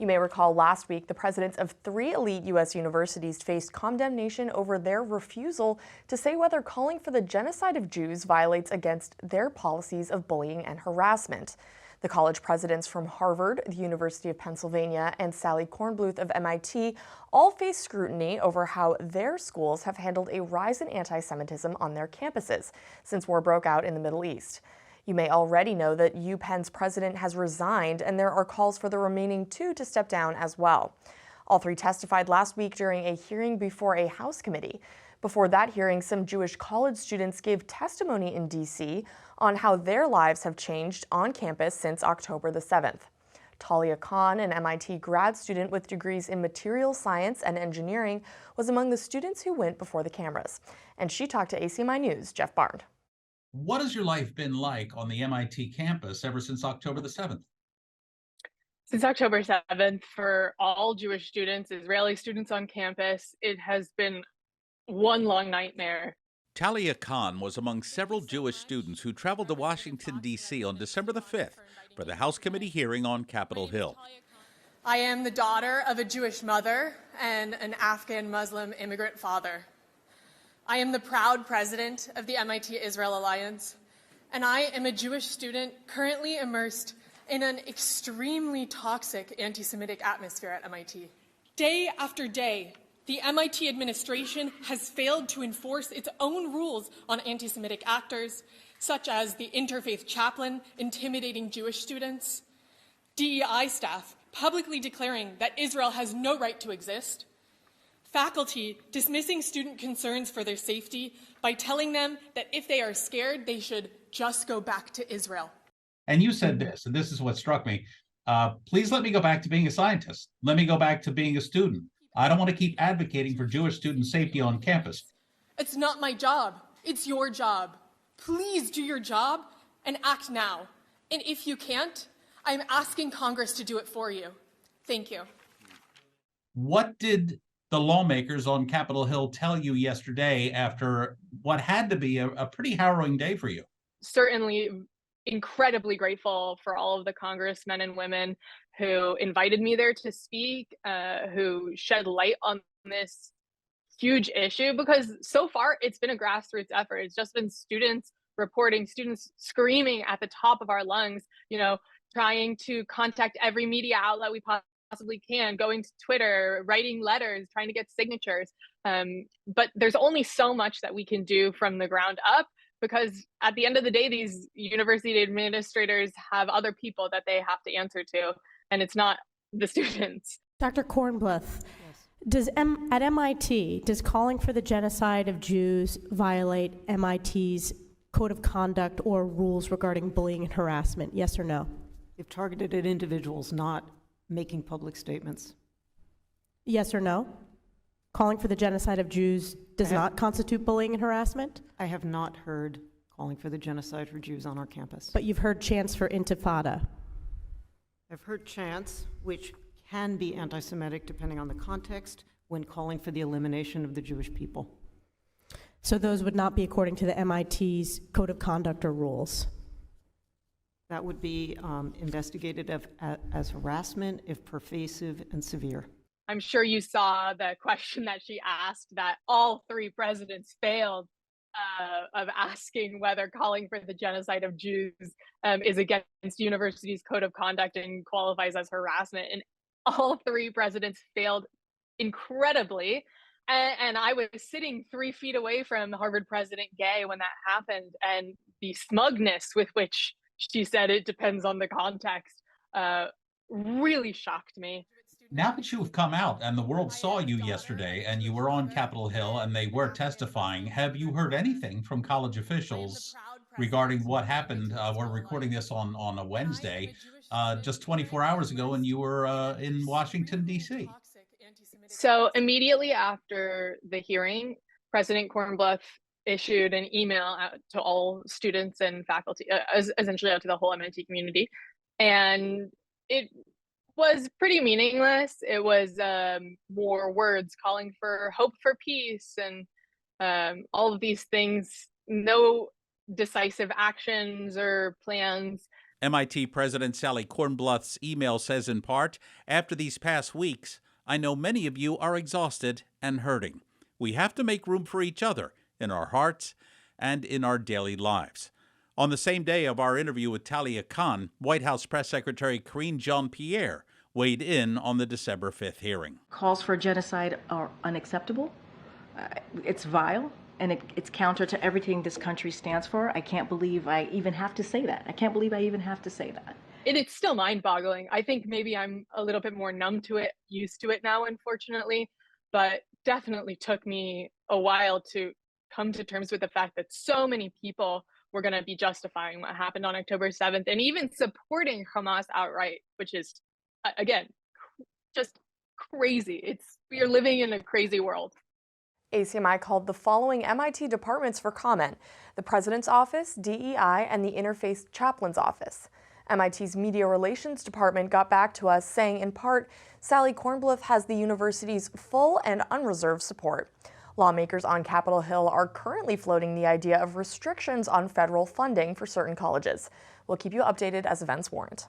You may recall last week the presidents of 3 elite U.S. universities faced condemnation over their refusal to say whether calling for the genocide of Jews violates against their policies of bullying and harassment. The college presidents from Harvard, the University of Pennsylvania, and Sally Kornbluth of MIT all face scrutiny over how their schools have handled a rise in anti-Semitism on their campuses since war broke out in the Middle East. You may already know that UPenn's president has resigned, and there are calls for the remaining 2 to step down as well. All 3 testified last week during a hearing before a House committee. Before that hearing, some Jewish college students gave testimony in D.C. on how their lives have changed on campus since October the 7th. Talia Khan, an MIT grad student with degrees in materials science and engineering, was among the students who went before the cameras. And she talked to ACMi News' Jeff Barnes. What has your life been like on the MIT campus ever since October the 7th? Since October 7th, for all Jewish students, Israeli students on campus, it has been one long nightmare. Talia Khan was among several Jewish students who traveled to Washington, D.C. on December the 5th for the House committee hearing on Capitol Hill. I am the daughter of a Jewish mother and an Afghan Muslim immigrant father. I am the proud president of the MIT-Israel Alliance, and I am a Jewish student currently immersed in an extremely toxic anti-Semitic atmosphere at MIT. Day after day, the MIT administration has failed to enforce its own rules on anti-Semitic actors, such as the interfaith chaplain intimidating Jewish students, DEI staff publicly declaring that Israel has no right to exist, faculty dismissing student concerns for their safety by telling them that if they are scared, they should just go back to Israel. And you said this, and this is what struck me. Please let me go back to being a scientist. Let me go back to being a student. I don't want to keep advocating for Jewish student safety on campus. It's not my job. It's your job. Please do your job and act now. And if you can't, I'm asking Congress to do it for you. Thank you. What did the lawmakers on Capitol Hill tell you yesterday after what had to be a pretty harrowing day for you? Certainly incredibly grateful for all of the congressmen and women who invited me there to speak, who shed light on this huge issue, because so far it's been a grassroots effort. It's just been students reporting, students screaming at the top of our lungs, trying to contact every media outlet we possibly can, going to Twitter, writing letters, trying to get signatures. But there's only so much that we can do from the ground up, because at the end of the day, these university administrators have other people that they have to answer to, and it's not the students. Dr. Kornbluth, at MIT, does calling for the genocide of Jews violate MIT's code of conduct or rules regarding bullying and harassment? Yes or no? If targeted at individuals, not making public statements. Yes or no? Calling for the genocide of Jews does not constitute bullying and harassment? I have not heard calling for the genocide for Jews on our campus. But you've heard chants for intifada. I've heard chants, which can be anti-Semitic depending on the context, when calling for the elimination of the Jewish people. So those would not be according to the MIT's code of conduct or rules? That would be investigated as harassment if pervasive and severe. I'm sure you saw the question that she asked, that all 3 presidents failed of asking whether calling for the genocide of Jews is against university's code of conduct and qualifies as harassment. And all 3 presidents failed incredibly. And I was sitting 3 feet away from Harvard President Gay when that happened, and the smugness with which she said it depends on the context really shocked me. Now that you have come out and the world saw you yesterday and you were on Capitol Hill and they were testifying, have you heard anything from college officials regarding what happened? We're recording this on a Wednesday, just 24 hours ago, and you were in Washington, D.C. So immediately after the hearing, President Kornbluth issued an email out to all students and faculty, essentially out to the whole MIT community. And it was pretty meaningless. It was more words calling for hope for peace and all of these things, no decisive actions or plans. MIT President Sally Kornbluth's email says in part, "After these past weeks, I know many of you are exhausted and hurting. We have to make room for each other in our hearts and in our daily lives." On the same day of our interview with Talia Khan, White House Press Secretary Karine Jean-Pierre weighed in on the December 5th hearing. Calls for genocide are unacceptable. It's vile, and it's counter to everything this country stands for. I can't believe I even have to say that. It's still mind-boggling. I think maybe I'm a little bit more numb to it, used to it now, unfortunately, but definitely took me a while to come to terms with the fact that so many people were going to be justifying what happened on October 7th and even supporting Hamas outright, which is, again, just crazy. We are living in a crazy world. ACMi called the following MIT departments for comment: the President's Office, DEI, and the Interfaith Chaplain's Office. MIT's Media Relations Department got back to us saying, in part, Sally Kornbluth has the university's full and unreserved support. Lawmakers on Capitol Hill are currently floating the idea of restrictions on federal funding for certain colleges. We'll keep you updated as events warrant.